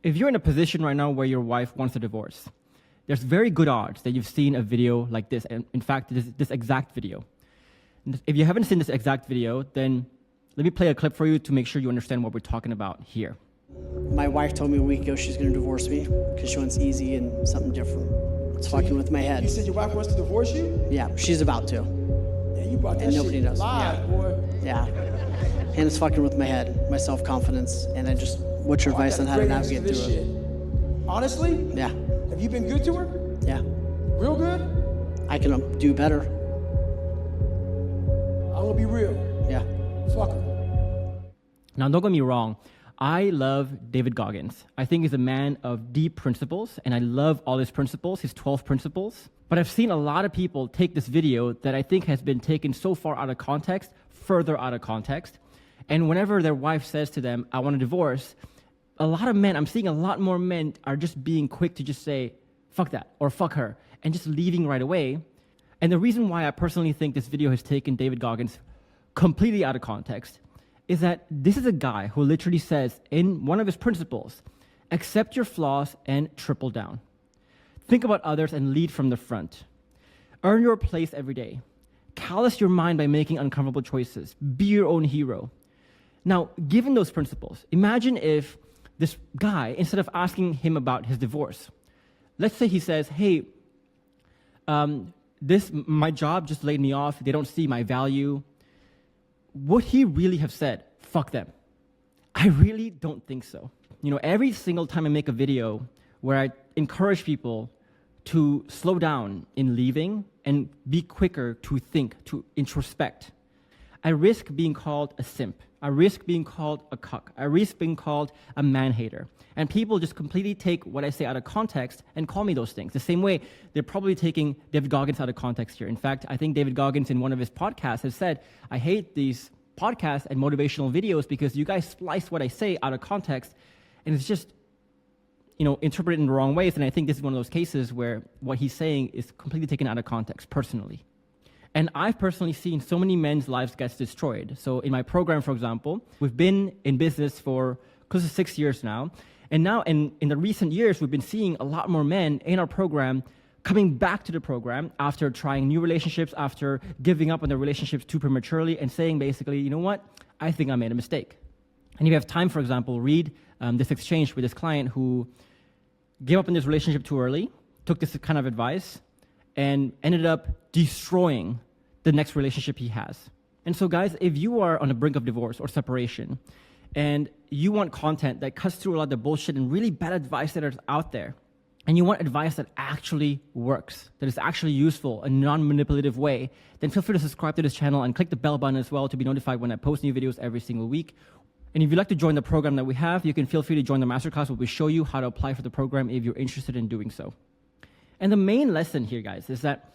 If you're in a position right now where your wife wants a divorce, there's very good odds that you've seen a video like this, and in fact, this exact video. And if you haven't seen this exact video, then let me play a clip for you to make sure you understand what we're talking about here. My wife told me a week ago she's going to divorce me because she wants easy and something different. It's fucking with my head. You said your wife wants to divorce you? Yeah, she's about to. Yeah, you brought that And nobody shit does. live, Yeah. boy. Yeah. And it's fucking with my head, my self-confidence, and what's your advice on how to navigate through shit. Honestly? Yeah. Have you been good to her? Yeah. Real good? I can do better. I'm gonna be real. Yeah. Fuck her. Now, don't get me wrong. I love David Goggins. I think he's a man of deep principles, and I love all his principles, his 12 principles. But I've seen a lot of people take this video that I think has been taken so far out of context, further out of context. And whenever their wife says to them, I want a divorce, a lot of men, I'm seeing a lot more men are just being quick to just say, fuck that, or fuck her, and just leaving right away. And the reason why I personally think this video has taken David Goggins completely out of context is that this is a guy who literally says in one of his principles, accept your flaws and triple down. Think about others and lead from the front. Earn your place every day. Callous your mind by making uncomfortable choices. Be your own hero. Now, given those principles, imagine if this guy, instead of asking him about his divorce, let's say he says, hey, my job just laid me off. They don't see my value. Would he really have said, fuck them? I really don't think so. You know, every single time I make a video where I encourage people to slow down in leaving and be quicker to think, to introspect, I risk being called a simp. I risk being called a cuck. I risk being called a man-hater. And people just completely take what I say out of context and call me those things. The same way they're probably taking David Goggins out of context here. In fact, I think David Goggins in one of his podcasts has said, I hate these podcasts and motivational videos because you guys splice what I say out of context and it's just, you know, interpreted in the wrong ways. And I think this is one of those cases where what he's saying is completely taken out of context personally. And I've personally seen so many men's lives get destroyed. So in my program, for example, we've been in business for close to 6 years now. And now in the recent years, we've been seeing a lot more men in our program coming back to the program after trying new relationships, after giving up on their relationships too prematurely and saying basically, you know what, I think I made a mistake. And if you have time, for example, read this exchange with this client who gave up on this relationship too early, took this kind of advice, and ended up destroying the next relationship he has. And so guys, if you are on the brink of divorce or separation, and you want content that cuts through a lot of the bullshit and really bad advice that is out there, and you want advice that actually works, that is actually useful, a non-manipulative way, then feel free to subscribe to this channel and click the bell button as well to be notified when I post new videos every single week. And if you'd like to join the program that we have, you can feel free to join the masterclass where we show you how to apply for the program if you're interested in doing so. And the main lesson here, guys, is that,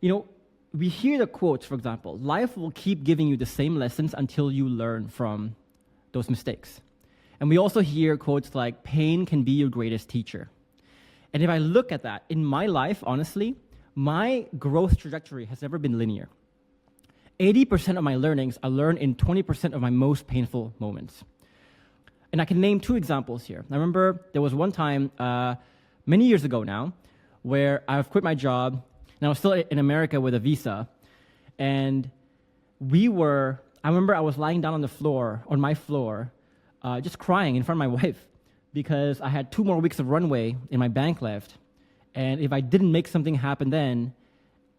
you know, we hear the quotes, for example, life will keep giving you the same lessons until you learn from those mistakes. And we also hear quotes like, pain can be your greatest teacher. And if I look at that, in my life, honestly, my growth trajectory has never been linear. 80% of my learnings I learn in 20% of my most painful moments. And I can name 2 examples here. I remember there was one time, many years ago now, where I've quit my job, and I was still in America with a visa, and I remember I was lying down on my floor, just crying in front of my wife, because I had 2 more weeks of runway in my bank left, and if I didn't make something happen then,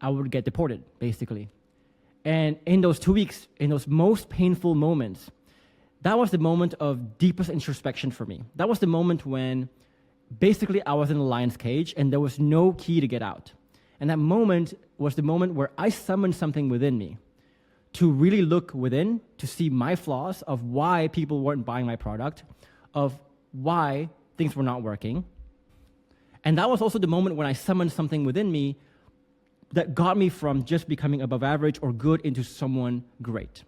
I would get deported, basically. And in those 2 weeks, in those most painful moments, that was the moment of deepest introspection for me. That was the moment when basically I was in a lion's cage and there was no key to get out. And that moment was the moment where I summoned something within me to really look within, to see my flaws of why people weren't buying my product, of why things were not working. And that was also the moment when I summoned something within me that got me from just becoming above average or good into someone great.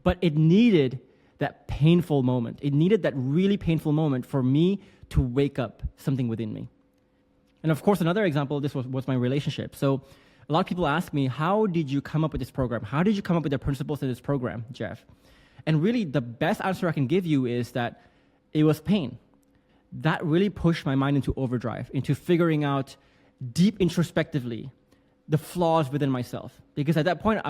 But it needed that painful moment. It needed that really painful moment for me to wake up something within me. And of course, another example of this was my relationship. So a lot of people ask me, how did you come up with this program? How did you come up with the principles of this program, Jeff? And really, the best answer I can give you is that it was pain. that really pushed my mind into overdrive, into figuring out deep introspectively the flaws within myself. Because at that point,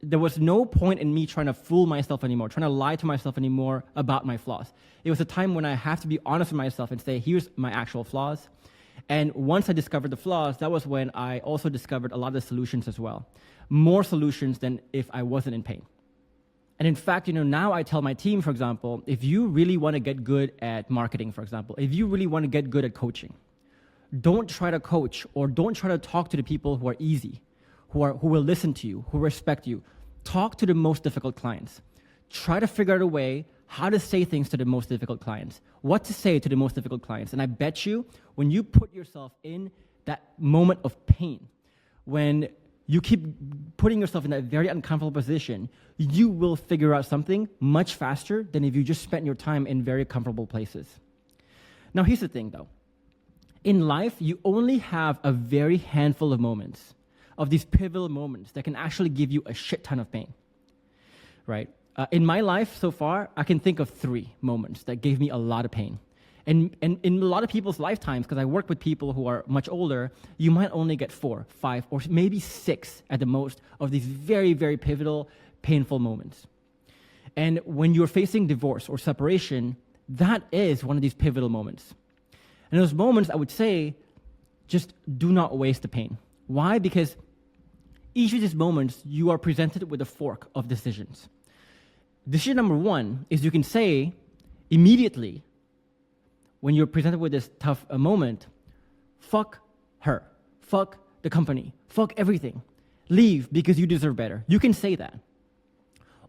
there was no point in me trying to fool myself anymore, trying to lie to myself anymore about my flaws. It was a time when I have to be honest with myself and say, here's my actual flaws. And once I discovered the flaws, that was when I also discovered a lot of the solutions as well. More solutions than if I wasn't in pain. And in fact, now I tell my team, for example, if you really want to get good at marketing, for example, if you really want to get good at coaching, don't try to coach or don't try to talk to the people who are easy, who will listen to you, who respect you. Talk to the most difficult clients. Try to figure out a way how to say things to the most difficult clients, what to say to the most difficult clients. And I bet you, when you put yourself in that moment of pain, when you keep putting yourself in that very uncomfortable position, you will figure out something much faster than if you just spent your time in very comfortable places. Now, here's the thing, though. In life, you only have a very handful of moments, of these pivotal moments that can actually give you a shit ton of pain, right? In my life so far, I can think of 3 moments that gave me a lot of pain. And in a lot of people's lifetimes, because I work with people who are much older, you might only get 4, 5, or maybe 6 at the most of these very, very pivotal, painful moments. And when you're facing divorce or separation, that is one of these pivotal moments. And those moments, I would say, just do not waste the pain. Why? Because each of these moments, you are presented with a fork of decisions. Decision number 1 is you can say immediately, when you're presented with this tough moment, fuck her, fuck the company, fuck everything. Leave because you deserve better. You can say that.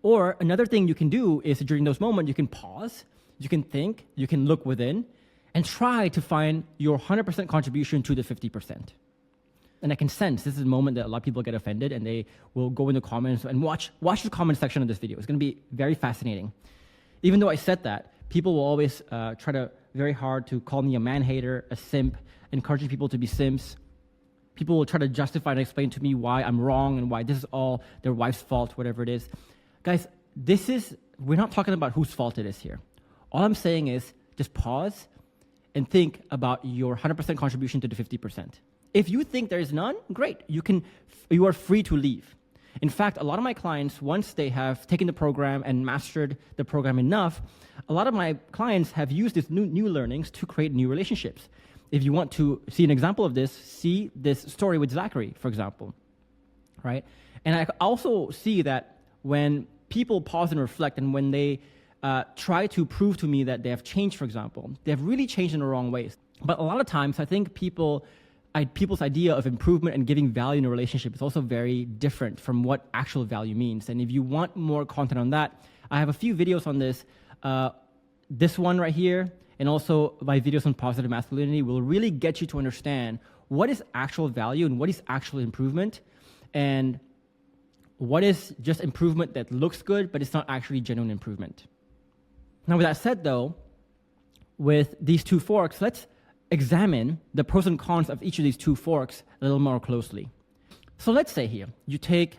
Or another thing you can do is during those moments, you can pause, you can think, you can look within, and try to find your 100% contribution to the 50%. And I can sense this is a moment that a lot of people get offended and they will go in the comments and watch the comment section of this video. It's going to be very fascinating. Even though I said that, people will always try to very hard to call me a man-hater, a simp, encouraging people to be simps. People will try to justify and explain to me why I'm wrong and why this is all their wife's fault, whatever it is. Guys, we're not talking about whose fault it is here. All I'm saying is just pause and think about your 100% contribution to the 50%. If you think there is none, great. You are free to leave. In fact, a lot of my clients, once they have taken the program and mastered the program enough, a lot of my clients have used these new learnings to create new relationships. If you want to see an example of this, see this story with Zachary, for example, right? And I also see that when people pause and reflect and when they try to prove to me that they have changed, for example, they have really changed in the wrong ways. But a lot of times, I think people's idea of improvement and giving value in a relationship is also very different from what actual value means. And if you want more content on that, I have a few videos on this. This one right here, and also my videos on positive masculinity will really get you to understand what is actual value and what is actual improvement, and what is just improvement that looks good, but it's not actually genuine improvement. Now, with that said, though, with these 2 forks, let's examine the pros and cons of each of these 2 forks a little more closely. So let's say here, you take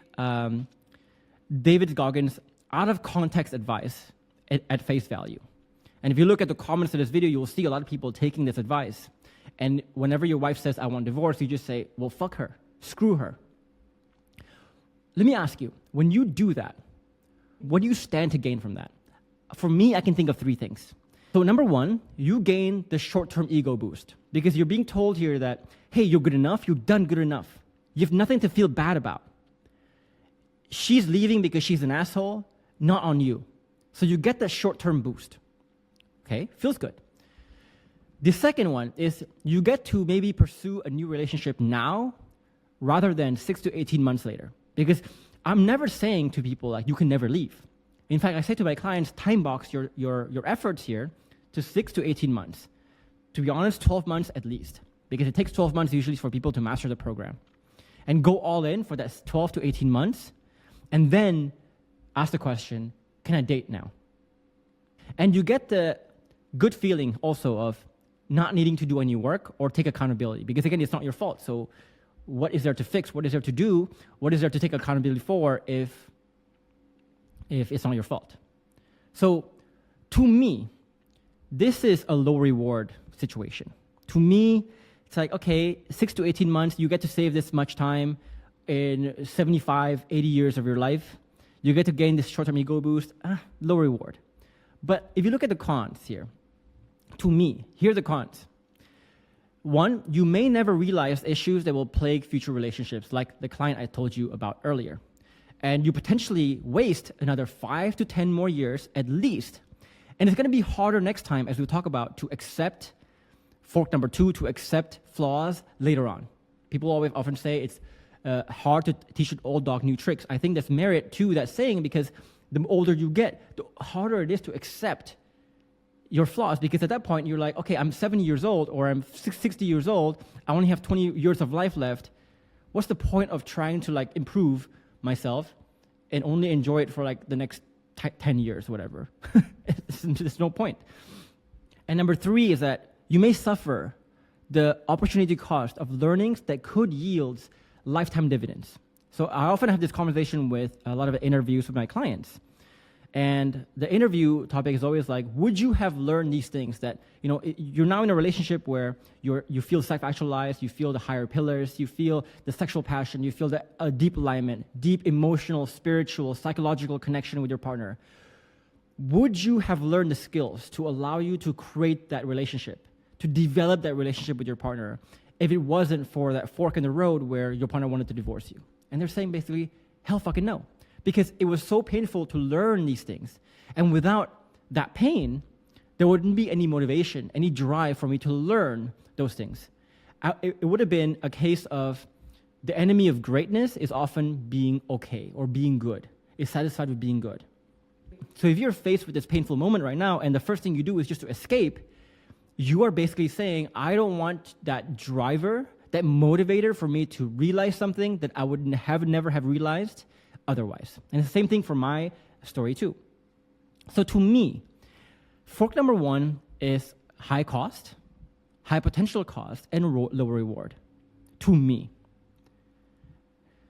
David Goggins out of context advice at face value. And if you look at the comments of this video, you will see a lot of people taking this advice. And whenever your wife says, I want divorce, you just say, well, fuck her, screw her. Let me ask you, when you do that, what do you stand to gain from that? For me, I can think of 3 things. So number 1, you gain the short-term ego boost because you're being told here that, hey, you're good enough, you've done good enough. You have nothing to feel bad about. She's leaving because she's an asshole, not on you. So you get that short-term boost. Okay, feels good. The second one is you get to maybe pursue a new relationship now rather than 6 to 18 months later. Because I'm never saying to people like you can never leave. In fact, I say to my clients, time box your efforts here to 6 to 18 months. To be honest, 12 months at least. Because it takes 12 months usually for people to master the program. And go all in for that 12 to 18 months. And then ask the question, can I date now? And you get the good feeling also of not needing to do any work or take accountability. Because again, it's not your fault. So what is there to fix? What is there to do? What is there to take accountability for if it's not your fault? So to me, this is a low reward situation. To me, it's like, okay, 6 to 18 months, you get to save this much time in 75, 80 years of your life. You get to gain this short-term ego boost, low reward. But if you look at the cons here, to me, here are the cons. One, you may never realize issues that will plague future relationships, like the client I told you about earlier. And you potentially waste another 5 to 10 more years at least. And it's going to be harder next time, as we'll talk about, to accept fork number 2, to accept flaws later on. People always often say it's hard to teach an old dog new tricks. I think there's merit to that saying, because the older you get, the harder it is to accept your flaws, because at that point you're like, okay, I'm 70 years old or I'm 60 years old, I only have 20 years of life left. What's the point of trying to like improve myself and only enjoy it for like the next 10 years, whatever? There's no point. And number 3 is that you may suffer the opportunity cost of learnings that could yield lifetime dividends. So I often have this conversation with a lot of interviews with my clients. And the interview topic is always like, would you have learned these things that, you know, you're now in a relationship where you feel self-actualized, you feel the higher pillars, you feel the sexual passion, you feel a deep alignment, deep emotional, spiritual, psychological connection with your partner. Would you have learned the skills to allow you to create that relationship, to develop that relationship with your partner, if it wasn't for that fork in the road where your partner wanted to divorce you? And they're saying basically, hell fucking no. Because it was so painful to learn these things. And without that pain, there wouldn't be any motivation, any drive for me to learn those things. It would have been a case of the enemy of greatness is often being okay or being good, is satisfied with being good. So if you're faced with this painful moment right now and the first thing you do is just to escape, you are basically saying, I don't want that driver, that motivator for me to realize something that I would never have realized otherwise. And it's the same thing for my story too. So to me, fork number 1 is high cost, high potential cost, and low reward. To me.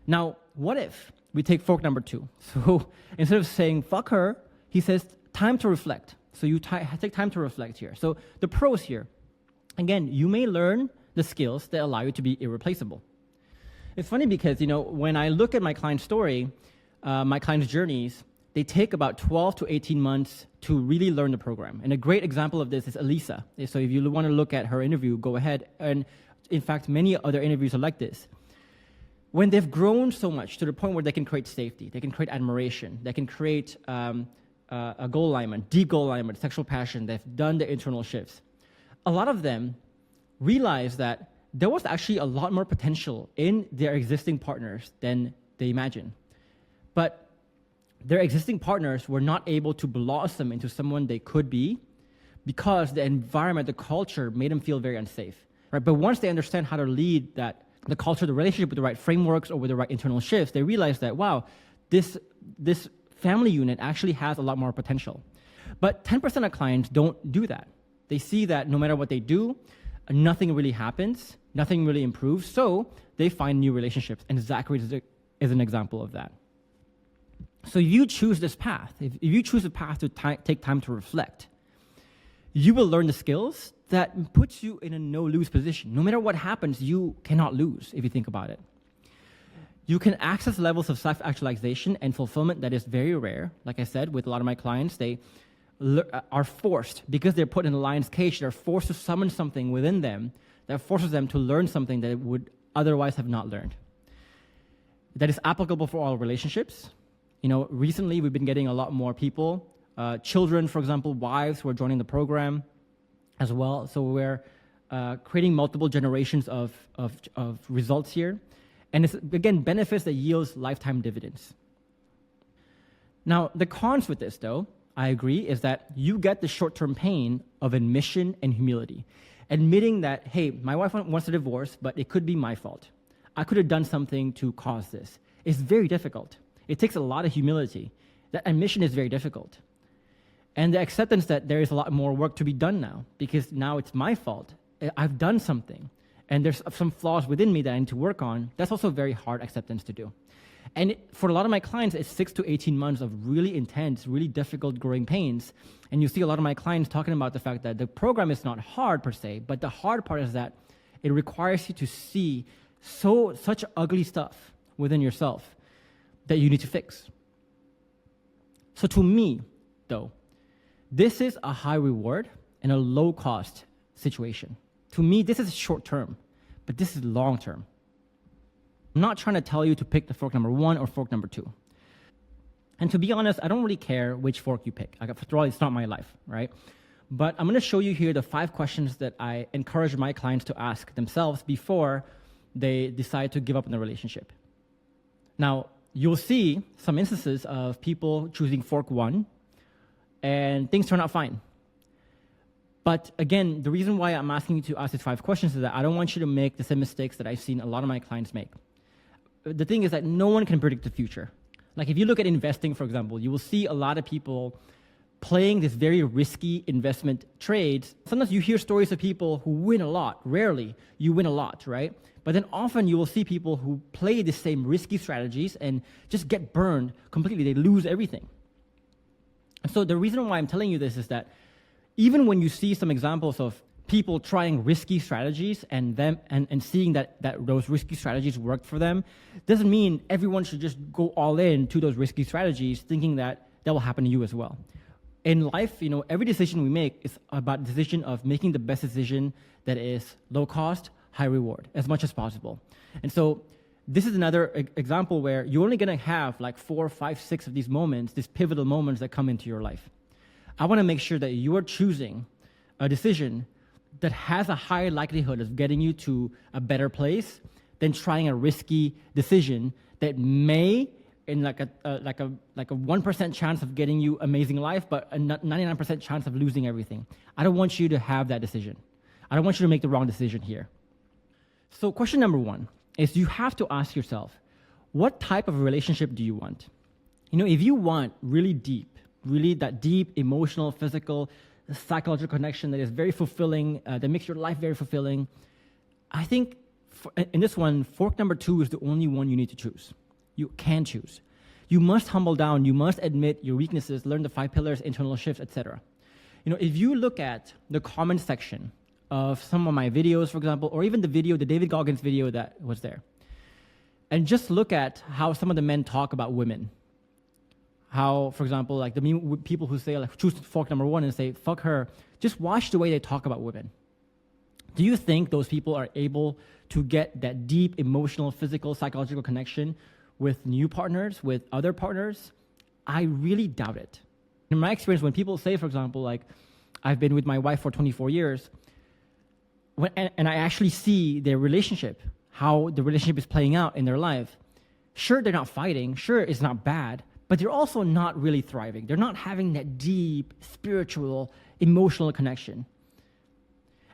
Now, what if we take fork number 2? So instead of saying fuck her, he says time to reflect. So you take time to reflect here. So the pros here, again, you may learn the skills that allow you to be irreplaceable. It's funny because, you know, when I look at my client's story, my client's journeys, they take about 12 to 18 months to really learn the program. And a great example of this is Elisa. So if you want to look at her interview, go ahead. And in fact, many other interviews are like this. When they've grown so much to the point where they can create safety, they can create admiration, they can create a goal alignment, deep goal alignment, sexual passion, they've done the internal shifts. A lot of them realize that there was actually a lot more potential in their existing partners than they imagined. But their existing partners were not able to blossom into someone they could be because the environment, the culture made them feel very unsafe. Right? But once they understand how to lead the culture, the relationship with the right frameworks or with the right internal shifts, they realize that, wow, this family unit actually has a lot more potential. But 10% of clients don't do that. They see that no matter what they do, nothing really happens, nothing really improves, so they find new relationships, and Zachary is an example of that. So if you choose this path, if you choose a path to take time to reflect, you will learn the skills that puts you in a no-lose position. No matter what happens, you cannot lose, if you think about it. You can access levels of self-actualization and fulfillment that is very rare. Like I said, with a lot of my clients, they are forced, because they're put in a lion's cage, they're forced to summon something within them that forces them to learn something that they would otherwise have not learned. That is applicable for all relationships. You know, recently we've been getting a lot more people, children, for example, wives who are joining the program as well. So we're creating multiple generations of results here. And it's, again, benefits that yields lifetime dividends. Now, the cons with this, though, I agree, is that you get the short-term pain of admission and humility. Admitting that, hey, my wife wants a divorce, but it could be my fault. I could have done something to cause this. It's very difficult. It takes a lot of humility. That admission is very difficult. And the acceptance that there is a lot more work to be done now, because now it's my fault. I've done something. And there's some flaws within me that I need to work on. That's also a very hard acceptance to do. And for a lot of my clients, it's 6 to 18 months of really intense, really difficult growing pains. And you see a lot of my clients talking about the fact that the program is not hard per se, but the hard part is that it requires you to see such ugly stuff within yourself that you need to fix. So to me, though, this is a high reward and a low cost situation. To me, this is short term, but this is long term. I'm not trying to tell you to pick the fork number 1 or fork number 2. And to be honest, I don't really care which fork you pick. After all, it's not my life, right? But I'm going to show you here the 5 questions that I encourage my clients to ask themselves before they decide to give up in the relationship. Now, you'll see some instances of people choosing fork 1, and things turn out fine. But again, the reason why I'm asking you to ask these 5 questions is that I don't want you to make the same mistakes that I've seen a lot of my clients make. The thing is that no one can predict the future. Like if you look at investing, for example, you will see a lot of people playing this very risky investment trades. Sometimes you hear stories of people who win a lot. Rarely you win a lot, right? But then often you will see people who play the same risky strategies and just get burned completely. They lose everything. And so the reason why I'm telling you this is that even when you see some examples of people trying risky strategies and seeing that those risky strategies worked for them, doesn't mean everyone should just go all in to those risky strategies thinking that will happen to you as well. In life, every decision we make is about the decision of making the best decision that is low cost, high reward, as much as possible. And so this is another example where you're only going to have like 4, 5, 6 of these moments, these pivotal moments that come into your life. I want to make sure that you are choosing a decision that has a higher likelihood of getting you to a better place than trying a risky decision that may, in like a 1% chance of getting you amazing life, but a 99% chance of losing everything. I don't want you to have that decision. I don't want you to make the wrong decision here. So question number 1 is you have to ask yourself, what type of relationship do you want? If you want really that deep emotional, physical, psychological connection that is very fulfilling, that makes your life very fulfilling, I think in this one, fork number 2 is the only one you need to choose. You can choose. You must humble down. You must admit your weaknesses, learn the 5 pillars, internal shifts, etc. If you look at the comment section of some of my videos, for example, or even the David Goggins video that was there, and just look at how some of the men talk about women. How, for example, like the people who say, like, choose fork number 1 and say, fuck her, just watch the way they talk about women. Do you think those people are able to get that deep emotional, physical, psychological connection with new partners, with other partners? I really doubt it. In my experience, when people say, for example, like, I've been with my wife for 24 years, and I actually see their relationship, how the relationship is playing out in their life, sure, they're not fighting, sure, it's not bad, but they're also not really thriving. They're not having that deep, spiritual, emotional connection.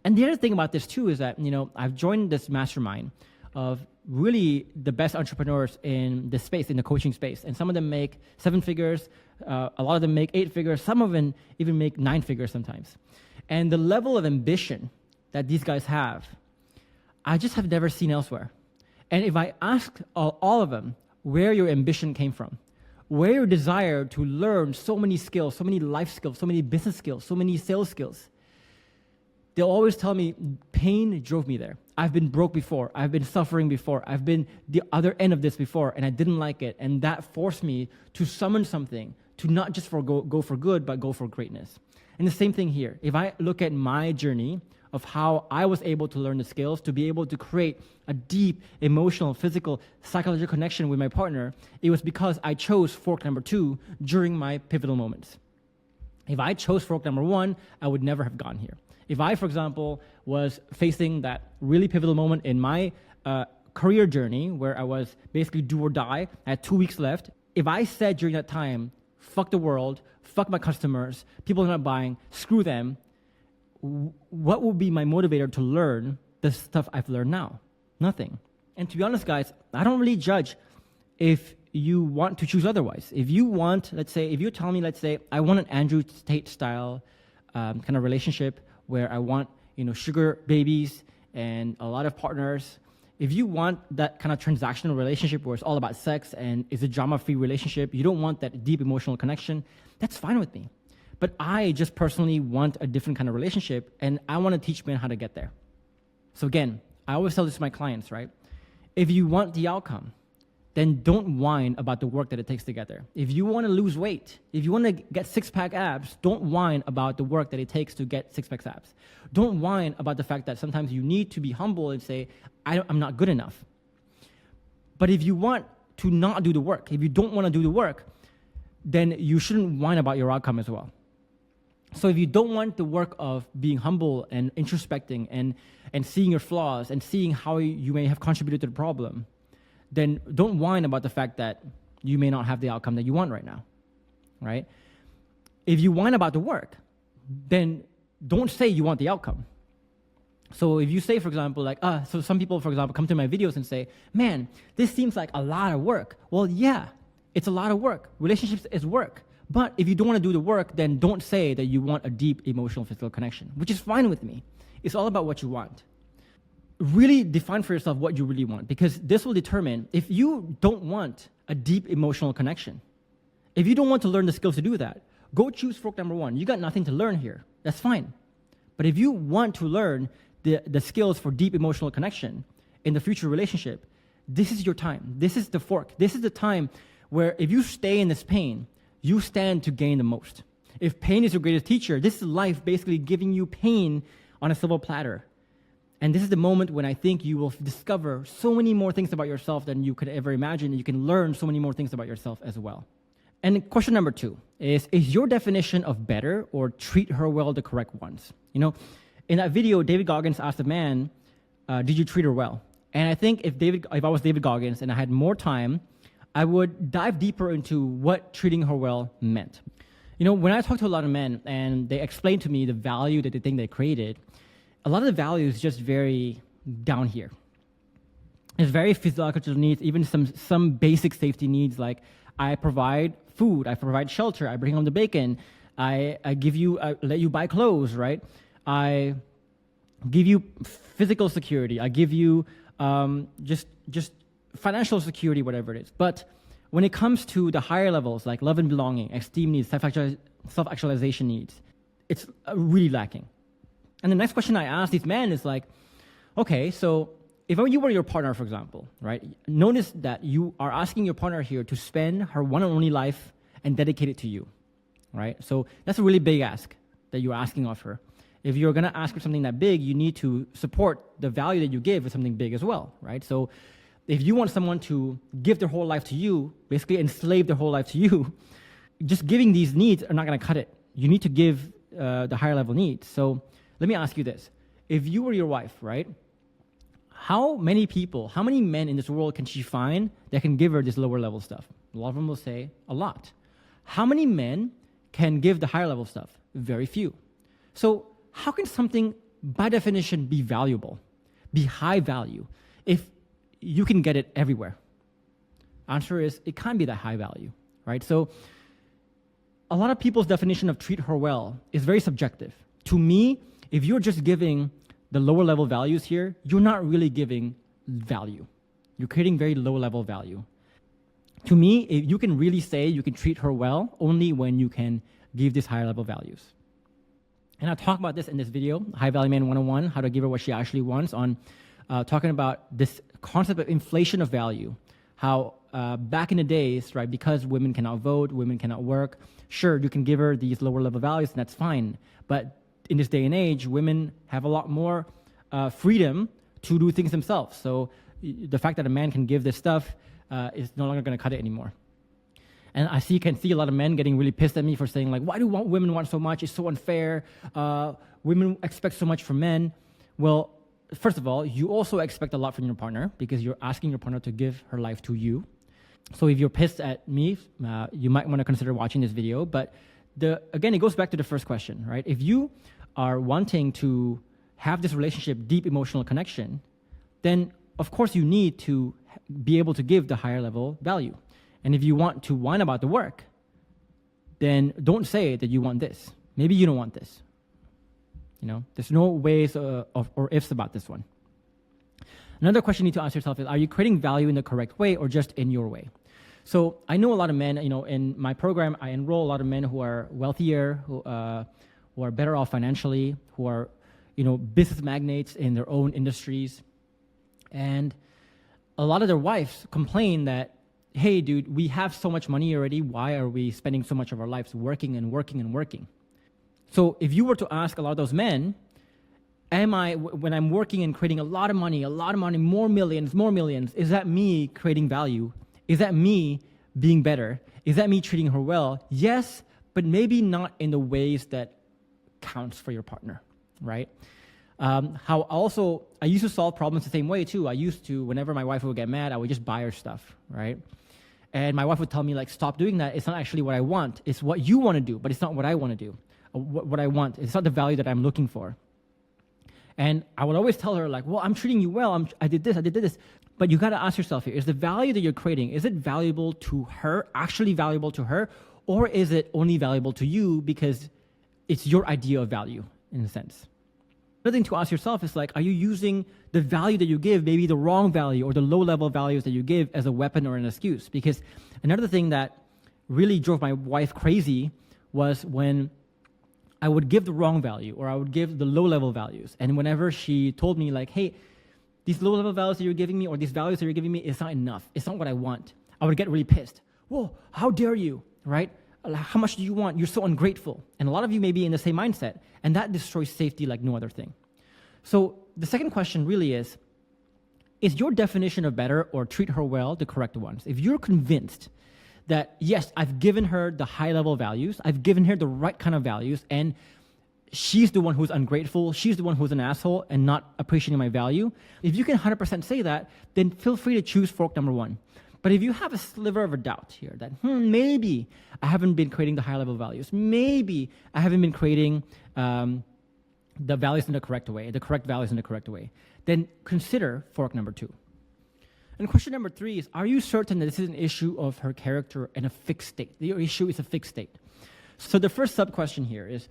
And the other thing about this too is that, I've joined this mastermind of really the best entrepreneurs in this space, in the coaching space. And some of them make 7 figures, a lot of them make 8 figures, some of them even make 9 figures sometimes. And the level of ambition that these guys have, I just have never seen elsewhere. And if I ask all of them where your ambition came from, where your desire to learn so many skills, so many life skills, so many business skills, so many sales skills, they'll always tell me, pain drove me there. I've been broke before. I've been suffering before. I've been the other end of this before, and I didn't like it. And that forced me to summon something, to not just go for good, but go for greatness. And the same thing here. If I look at my journey of how I was able to learn the skills to be able to create a deep, emotional, physical, psychological connection with my partner, it was because I chose fork number 2 during my pivotal moments. If I chose fork number 1, I would never have gone here. If I, for example, was facing that really pivotal moment in my career journey where I was basically do or die, I had 2 weeks left, if I said during that time, fuck the world, fuck my customers, people are not buying, screw them, what would be my motivator to learn the stuff I've learned now? Nothing. And to be honest, guys, I don't really judge if you want to choose otherwise. If you want, if you tell me, I want an Andrew Tate style kind of relationship where I want, sugar babies and a lot of partners, If you want that kind of transactional relationship where it's all about sex and it's a drama-free relationship, you don't want that deep emotional connection, that's fine with me. But I just personally want a different kind of relationship, and I want to teach men how to get there. So again, I always tell this to my clients, right? If you want the outcome, then don't whine about the work that it takes to get there. If you want to lose weight, if you want to get six-pack abs, don't whine about the work that it takes to get six-pack abs. Don't whine about the fact that sometimes you need to be humble and say, I'm not good enough. But if you want to not do the work, if you don't want to do the work, then you shouldn't whine about your outcome as well. So if you don't want the work of being humble and introspecting and seeing your flaws and seeing how you may have contributed to the problem, then don't whine about the fact that you may not have the outcome that you want right now, right? If you whine about the work, then don't say you want the outcome. So if you say, for example, like, so some people, for example, come to my videos and say, man, this seems like a lot of work. Well, yeah, it's a lot of work. Relationships is work. But if you don't want to do the work, then don't say that you want a deep emotional physical connection, which is fine with me. It's all about what you want. Really define for yourself what you really want, because this will determine if you don't want a deep emotional connection. If you don't want to learn the skills to do that, go choose fork number one. You got nothing to learn here. That's fine. But if you want to learn the skills for deep emotional connection in the future relationship, this is your time. This is the fork. This is the time where if you stay in this pain, you stand to gain the most. If pain is your greatest teacher, this is life basically giving you pain on a silver platter. And this is the moment when I think you will discover so many more things about yourself than you could ever imagine, and you can learn so many more things about yourself as well. And question number 2 is your definition of better or treat her well the correct ones? You know, in that video, David Goggins asked the man, did you treat her well? And I think if I was David Goggins and I had more time, I would dive deeper into what treating her well meant. You know, when I talk to a lot of men and they explain to me the value that they think they created, a lot of the value is just very down here. It's very physiological needs, even some basic safety needs, like I provide food, I provide shelter, I bring home the bacon, I let you buy clothes, right? I give you physical security, I give you just financial security, whatever it is. But when it comes to the higher levels, like love and belonging, esteem needs, self-actualization needs, it's really lacking. And the next question I ask these men is like, okay, so if you were your partner, for example, right? Notice that you are asking your partner here to spend her one and only life and dedicate it to you, right? So that's a really big ask that you're asking of her. If you're gonna ask for something that big, you need to support the value that you give with something big as well, right? So if you want someone to give their whole life to you, basically enslave their whole life to you, just giving these needs are not gonna cut it. You need to give the higher level needs. So let me ask you this. If you were your wife, right? How many men in this world can she find that can give her this lower level stuff? A lot of them will say a lot. How many men can give the higher level stuff? Very few. So how can something by definition be valuable, be high value, if you can get it everywhere? Answer is it can't be that high value, right? So a lot of people's definition of treat her well is very subjective. To me, if you're just giving the lower level values here, you're not really giving value. You're creating very low level value. To me, if you can really say you can treat her well only when you can give these higher level values. And I'll talk about this in this video, High Value Man 101, how to give her what she actually wants, on talking about this concept of inflation of value, how back in the days, right, because women cannot vote, women cannot work, sure, you can give her these lower level values, and that's fine. But in this day and age, women have a lot more freedom to do things themselves. So the fact that a man can give this stuff is no longer going to cut it anymore. And I can see a lot of men getting really pissed at me for saying, like, why do women want so much? It's so unfair. Women expect so much from men. Well, first of all, you also expect a lot from your partner because you're asking your partner to give her life to you. So if you're pissed at me, you might want to consider watching this video. But again, it goes back to the first question, right? If you are wanting to have this relationship, deep emotional connection, then of course you need to be able to give the higher level value. And if you want to whine about the work, then don't say that you want this. Maybe you don't want this. You know, there's no ways or ifs about this one. Another question you need to ask yourself is, are you creating value in the correct way or just in your way? So I know a lot of men, in my program, I enroll a lot of men who are wealthier, who are better off financially, who are, business magnates in their own industries. And a lot of their wives complain that, hey, dude, we have so much money already. Why are we spending so much of our lives working and working and working? So if you were to ask a lot of those men, when I'm working and creating a lot of money, more millions, is that me creating value? Is that me being better? Is that me treating her well? Yes, but maybe not in the ways that counts for your partner, right? I used to solve problems the same way too. I used to, whenever my wife would get mad, I would just buy her stuff, right? And my wife would tell me, like, stop doing that. It's not actually what I want. It's what you want to do, but it's not what I want to do. What I want. It's not the value that I'm looking for. And I would always tell her, like, well, I'm treating you well. I did this. But you got to ask yourself here, is the value that you're creating, is it valuable to her, actually valuable to her, or is it only valuable to you because it's your idea of value, in a sense? Another thing to ask yourself is, like, are you using the value that you give, maybe the wrong value or the low-level values that you give, as a weapon or an excuse? Because another thing that really drove my wife crazy was when I would give the wrong value or I would give the low-level values. And whenever she told me, like, hey, these low-level values that you're giving me or these values that you're giving me, it's not enough. It's not what I want. I would get really pissed. Whoa, how dare you, right? How much do you want? You're so ungrateful. And a lot of you may be in the same mindset, and that destroys safety like no other thing. So the second question really is your definition of better or treat her well the correct ones? If you're convinced that, yes, I've given her the high-level values, I've given her the right kind of values, and she's the one who's ungrateful, she's the one who's an asshole and not appreciating my value, if you can 100% say that, then feel free to choose fork number one. But if you have a sliver of a doubt here that, maybe I haven't been creating the high-level values, maybe I haven't been creating the values in the correct way, the correct values in the correct way, then consider fork number two. And question number three is, are you certain that this is an issue of her character and a fixed state? Your issue is a fixed state. So the first sub-question here is,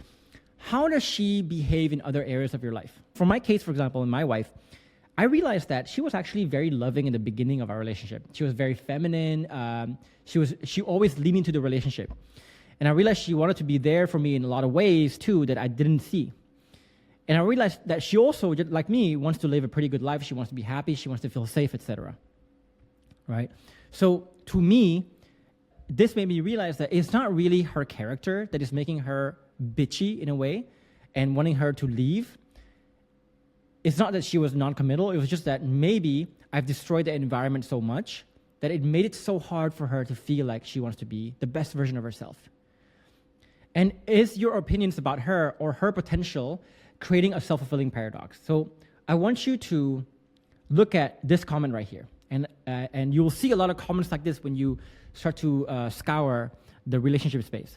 how does she behave in other areas of your life? For my case, for example, in my wife, I realized that she was actually very loving in the beginning of our relationship. She was very feminine. She always leaned into the relationship. And I realized she wanted to be there for me in a lot of ways too that I didn't see. And I realized that she also, just like me, wants to live a pretty good life. She wants to be happy. She wants to feel safe, etc. Right? So to me, this made me realize that it's not really her character that is making her bitchy in a way and wanting her to leave. It's not that she was non-committal. It was just that maybe I've destroyed the environment so much that it made it so hard for her to feel like she wants to be the best version of herself. And is your opinions about her or her potential creating a self-fulfilling paradox? So I want you to look at this comment right here. And you will see a lot of comments like this when you start to scour the relationship space.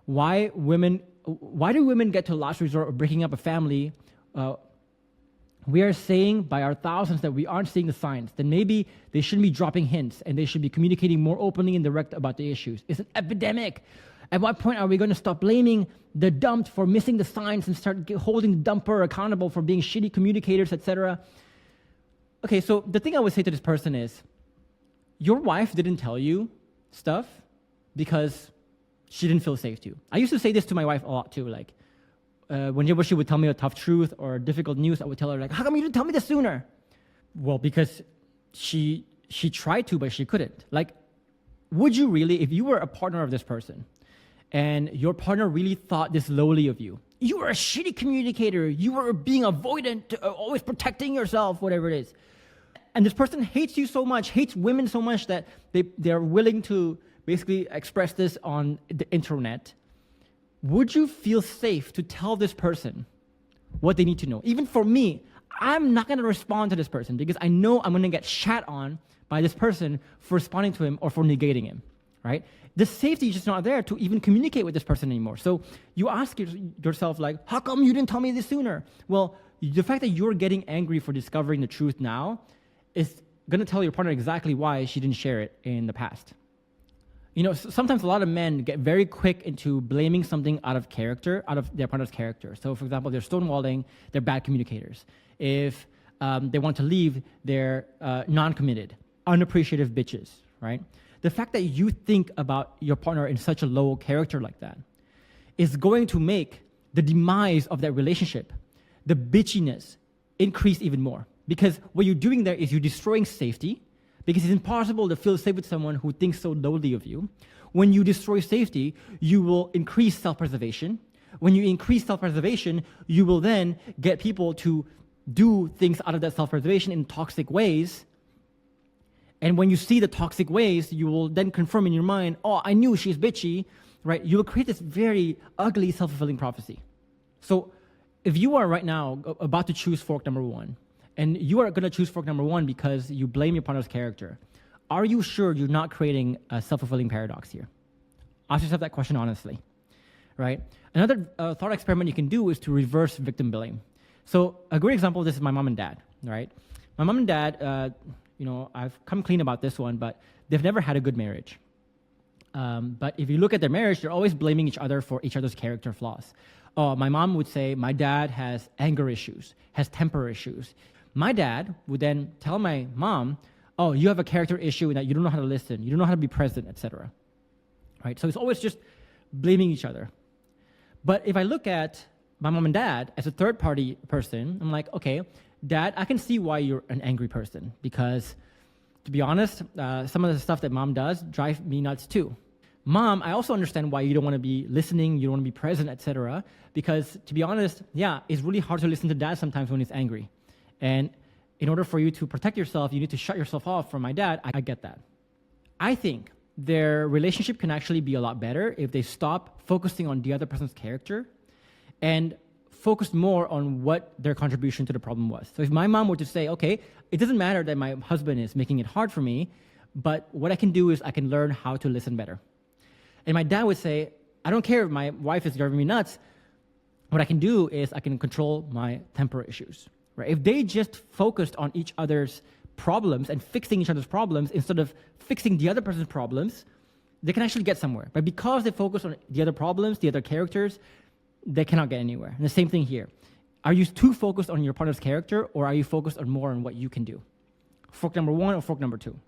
Why do women get to the last resort of breaking up a family? We are saying by our thousands that we aren't seeing the signs. Then maybe they shouldn't be dropping hints and they should be communicating more openly and direct about the issues. It's an epidemic. At what point are we going to stop blaming the dumped for missing the signs and start holding the dumper accountable for being shitty communicators, etc.? Okay, so the thing I would say to this person is, your wife didn't tell you stuff because she didn't feel safe to. I used to say this to my wife a lot too, like, whenever she would tell me a tough truth or difficult news, I would tell her, like, how come you didn't tell me this sooner? Well, because she tried to, but she couldn't. Like, would you really, if you were a partner of this person, and your partner really thought this lowly of you, you were a shitty communicator, you were being avoidant, always protecting yourself, whatever it is, and this person hates you so much, hates women so much that they're willing to basically express this on the internet, would you feel safe to tell this person what they need to know? Even for me, I'm not going to respond to this person because I know I'm going to get shat on by this person for responding to him or for negating him, right? The safety is just not there to even communicate with this person anymore. So you ask yourself, like, how come you didn't tell me this sooner? Well, the fact that you're getting angry for discovering the truth now is going to tell your partner exactly why she didn't share it in the past. You know, sometimes a lot of men get very quick into blaming something out of character, out of their partner's character. So, for example, they're stonewalling, they're bad communicators. If they want to leave, they're non-committed, unappreciative bitches, right? The fact that you think about your partner in such a low character like that is going to make the demise of that relationship, the bitchiness, increase even more. Because what you're doing there is you're destroying safety, because it's impossible to feel safe with someone who thinks so lowly of you. When you destroy safety, you will increase self-preservation. When you increase self-preservation, you will then get people to do things out of that self-preservation in toxic ways. And when you see the toxic ways, you will then confirm in your mind, oh, I knew she's bitchy, right? You will create this very ugly self-fulfilling prophecy. So if you are right now about to choose fork number one, and you are going to choose fork number one because you blame your partner's character, are you sure you're not creating a self-fulfilling paradox here? Ask yourself that question honestly, right? Another thought experiment you can do is to reverse victim blame. So a great example of this is my mom and dad, right? My mom and dad, I've come clean about this one, but they've never had a good marriage. But if you look at their marriage, they're always blaming each other for each other's character flaws. Oh, my mom would say, my dad has anger issues, has temper issues. My dad would then tell my mom, oh, you have a character issue in that you don't know how to listen, you don't know how to be present, etc. Right? So it's always just blaming each other. But if I look at my mom and dad as a third-party person, I'm like, okay, Dad, I can see why you're an angry person, because to be honest, some of the stuff that mom does drive me nuts too. Mom, I also understand why you don't want to be listening, you don't want to be present, etc. Because to be honest, yeah, it's really hard to listen to dad sometimes when he's angry. And in order for you to protect yourself, you need to shut yourself off from my dad. I get that. I think their relationship can actually be a lot better if they stop focusing on the other person's character and focus more on what their contribution to the problem was. So if my mom were to say, okay, it doesn't matter that my husband is making it hard for me, but what I can do is I can learn how to listen better. And my dad would say, I don't care if my wife is driving me nuts. What I can do is I can control my temper issues. Right? If they just focused on each other's problems and fixing each other's problems instead of fixing the other person's problems, they can actually get somewhere. But because they focus on the other problems, the other characters, they cannot get anywhere. And the same thing here. Are you too focused on your partner's character, or are you focused on more on what you can do? Fork number one or fork number two?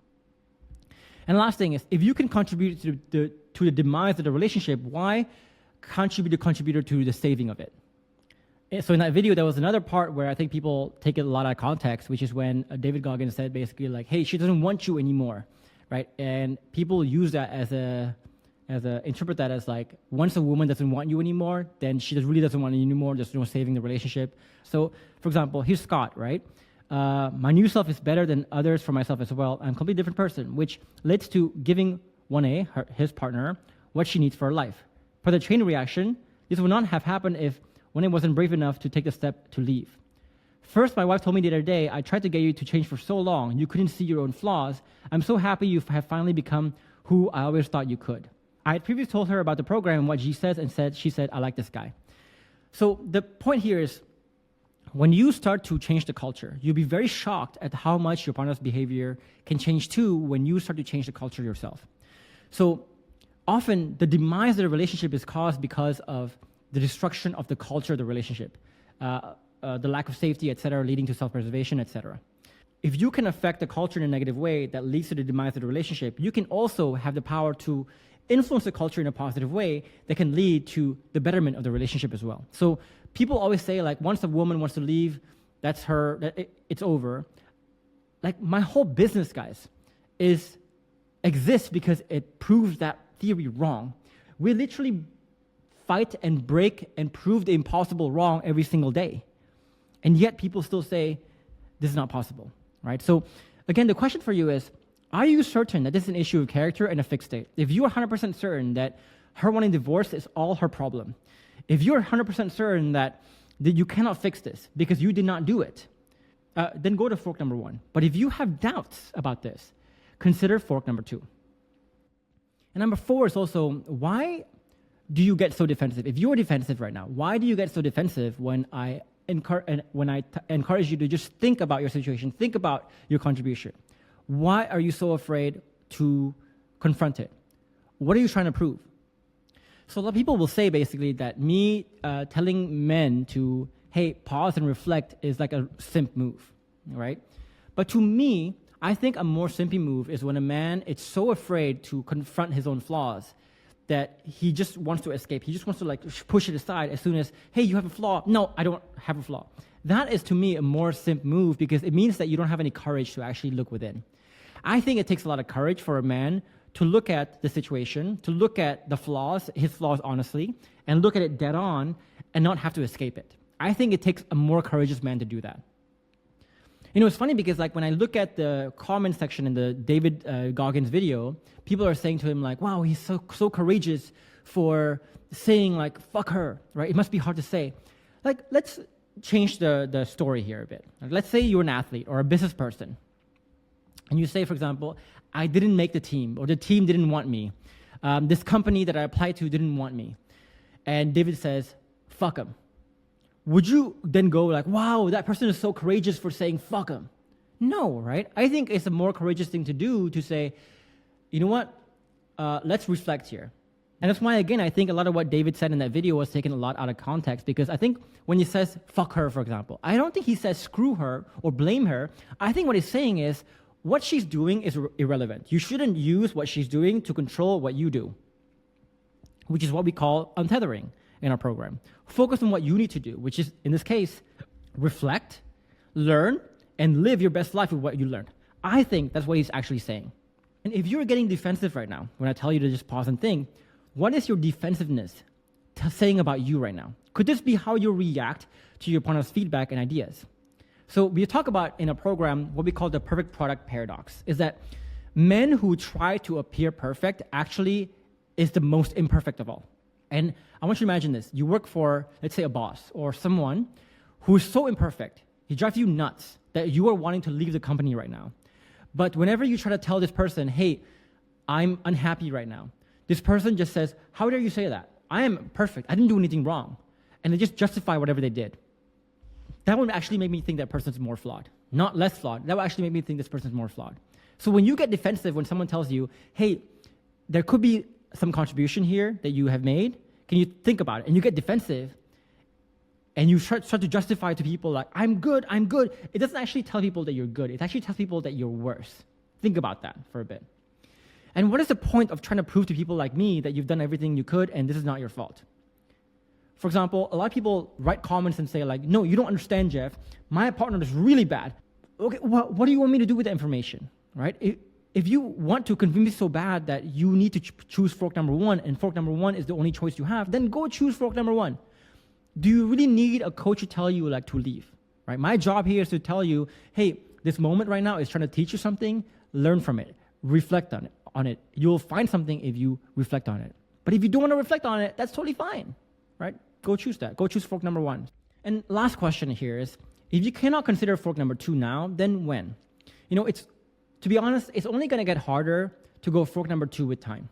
And the last thing is, if you can contribute to the demise of the relationship, why can't you be the contributor to the saving of it? So in that video, there was another part where I think people take it a lot out of context, which is when David Goggins said basically like, hey, she doesn't want you anymore, right? And people use that interpret that as like, once a woman doesn't want you anymore, then she really doesn't want you anymore, there's no saving the relationship. So for example, here's Scott, right? My new self is better than others for myself as well. I'm a completely different person, which leads to giving 1A, his partner, what she needs for her life. Per the chain reaction, this would not have happened if 1A wasn't brave enough to take the step to leave. First, my wife told me the other day, I tried to get you to change for so long, you couldn't see your own flaws. I'm so happy you have finally become who I always thought you could. I had previously told her about the program and what she says, and she said, I like this guy. So the point here is, when you start to change the culture, you'll be very shocked at how much your partner's behavior can change too when you start to change the culture yourself. So often the demise of the relationship is caused because of the destruction of the culture of the relationship, the lack of safety, etc., leading to self-preservation, etc. If you can affect the culture in a negative way that leads to the demise of the relationship, you can also have the power to influence the culture in a positive way that can lead to the betterment of the relationship as well. So people always say, like, once a woman wants to leave, that's her, it's over. Like, my whole business, guys, exists because it proves that theory wrong. We literally fight and break and prove the impossible wrong every single day. And yet people still say, this is not possible, right? So again, the question for you is, are you certain that this is an issue of character and a fixed state? If you are 100% certain that her wanting divorce is all her problem, if you're 100% certain that you cannot fix this because you did not do it, then go to fork number one. But if you have doubts about this, consider fork number two. And number four is also, why do you get so defensive? If you're defensive right now, why do you get so defensive when I encourage you to just think about your situation, think about your contribution? Why are you so afraid to confront it? What are you trying to prove? So a lot of people will say basically that me telling men to, hey, pause and reflect is like a simp move, right? But to me, I think a more simple move is when a man is so afraid to confront his own flaws that he just wants to escape. He just wants to like push it aside as soon as, hey, you have a flaw. No, I don't have a flaw. That is to me a more simple move because it means that you don't have any courage to actually look within. I think it takes a lot of courage for a man to look at the situation, to look at the flaws, his flaws honestly, and look at it dead on and not have to escape it. I think it takes a more courageous man to do that. You know, it's funny because like when I look at the comment section in the David Goggins video, people are saying to him like, wow, he's so courageous for saying like, fuck her, right? It must be hard to say. Like, let's change the story here a bit. Like, let's say you're an athlete or a business person. And you say, for example, I didn't make the team or the team didn't want me. This company that I applied to didn't want me. And David says, fuck him. Would you then go like, wow, that person is so courageous for saying fuck him? No, right? I think it's a more courageous thing to do to say, you know what, let's reflect here. And that's why, again, I think a lot of what David said in that video was taken a lot out of context because I think when he says fuck her, for example, I don't think he says screw her or blame her. I think what he's saying is what she's doing is irrelevant. You shouldn't use what she's doing to control what you do, which is what we call untethering in our program. Focus on what you need to do, which is, in this case, reflect, learn, and live your best life with what you learned. I think that's what he's actually saying. And if you're getting defensive right now, when I tell you to just pause and think, what is your defensiveness saying about you right now? Could this be how you react to your partner's feedback and ideas? So we talk about in a program what we call the perfect product paradox, is that men who try to appear perfect actually is the most imperfect of all. And I want you to imagine this. You work for, let's say, a boss or someone who is so imperfect, he drives you nuts that you are wanting to leave the company right now. But whenever you try to tell this person, hey, I'm unhappy right now, this person just says, how dare you say that? I am perfect. I didn't do anything wrong. And they just justify whatever they did. That would actually make me think that person's more flawed, not less flawed. That would actually make me think this person's more flawed. So when you get defensive when someone tells you, hey, there could be some contribution here that you have made, can you think about it? And you get defensive and you start to justify to people like, I'm good. It doesn't actually tell people that you're good. It actually tells people that you're worse. Think about that for a bit. And what is the point of trying to prove to people like me that you've done everything you could and this is not your fault? For example, a lot of people write comments and say like, no, you don't understand, Jeff. My partner is really bad. Okay, what do you want me to do with the information, right? If you want to convince me so bad that you need to choose fork number one and fork number one is the only choice you have, then go choose fork number one. Do you really need a coach to tell you like to leave, right? My job here is to tell you, hey, this moment right now is trying to teach you something, learn from it, reflect on it. You'll find something if you reflect on it. But if you don't want to reflect on it, that's totally fine, right? Go choose that. Go choose fork number one. And last question here is, if you cannot consider fork number two now, then when? You know, to be honest, it's only going to get harder to go fork number two with time.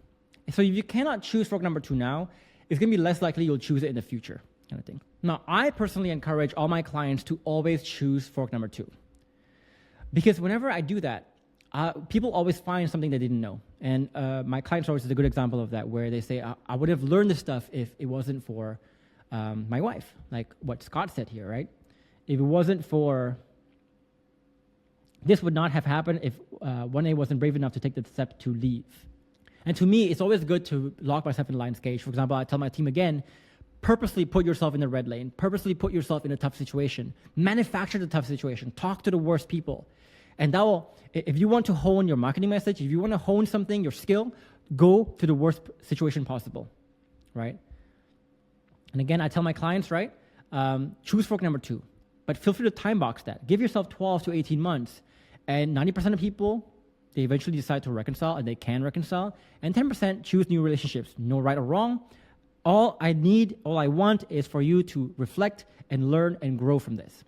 So if you cannot choose fork number two now, it's going to be less likely you'll choose it in the future, kind of thing. Now, I personally encourage all my clients to always choose fork number two. Because whenever I do that, people always find something they didn't know. And my client stories is a good example of that, where they say, I would have learned this stuff if it wasn't for my wife, like what Scott said here, right? If it wasn't for, this would not have happened if 1A wasn't brave enough to take the step to leave. And to me, it's always good to lock myself in the lion's cage. For example, I tell my team again, purposely put yourself in the red lane, purposely put yourself in a tough situation, manufacture the tough situation, talk to the worst people. And that will, if you want to hone your marketing message, if you want to hone something, your skill, go to the worst situation possible, right? And again, I tell my clients, right, choose fork number two, but feel free to time box that. Give yourself 12 to 18 months, and 90% of people, they eventually decide to reconcile, and they can reconcile, and 10% choose new relationships. No right or wrong. All I want is for you to reflect and learn and grow from this.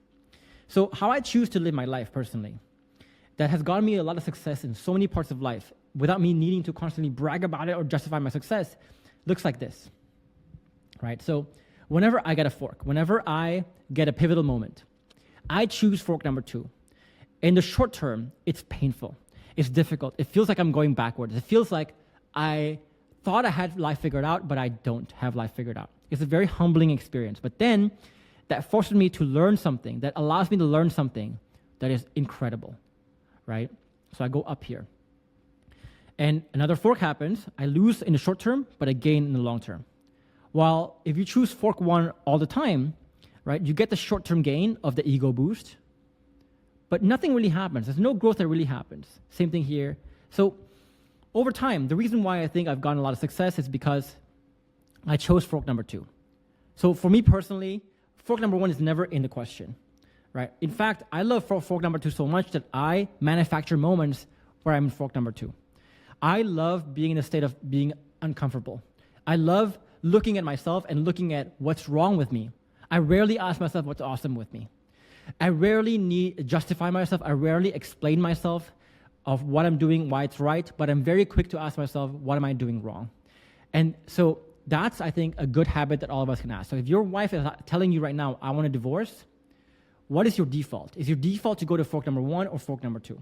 So how I choose to live my life personally, that has gotten me a lot of success in so many parts of life without me needing to constantly brag about it or justify my success, looks like this, right? So whenever I get a fork, whenever I get a pivotal moment, I choose fork number two. In the short term, it's painful. It's difficult. It feels like I'm going backwards. It feels like I thought I had life figured out, but I don't have life figured out. It's a very humbling experience. But then that forces me to learn something, that allows me to learn something that is incredible, right? So I go up here. And another fork happens. I lose in the short term, but I gain in the long term. While if you choose fork 1 all the time, right, you get the short-term gain of the ego boost, but nothing really happens. There's no growth that really happens. Same thing here. So over time, the reason why I think I've gotten a lot of success is because I chose fork number 2. So for me personally, fork number 1 is never in the question, right? In fact, I love fork number 2 so much that I manufacture moments where I'm in fork number 2. I love being in a state of being uncomfortable. I love looking at myself and looking at what's wrong with me. I rarely ask myself what's awesome with me. I rarely need to justify myself. I rarely explain myself of what I'm doing, why it's right, but I'm very quick to ask myself, what am I doing wrong? And so that's, I think, a good habit that all of us can ask. So if your wife is telling you right now, I want a divorce, what is your default? Is your default to go to fork number 1 or fork number 2?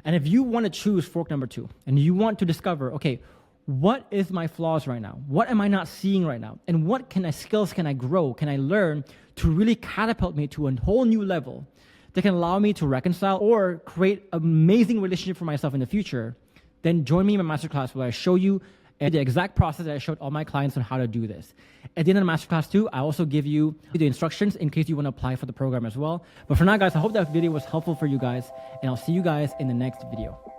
And if you want to choose fork number 2 and you want to discover, okay, what is my flaws right now? What am I not seeing right now? And what skills can I grow? Can I learn to really catapult me to a whole new level that can allow me to reconcile or create an amazing relationship for myself in the future? Then join me in my masterclass where I show you the exact process that I showed all my clients on how to do this. At the end of the masterclass too, I also give you the instructions in case you want to apply for the program as well. But for now, guys, I hope that video was helpful for you guys, and I'll see you guys in the next video.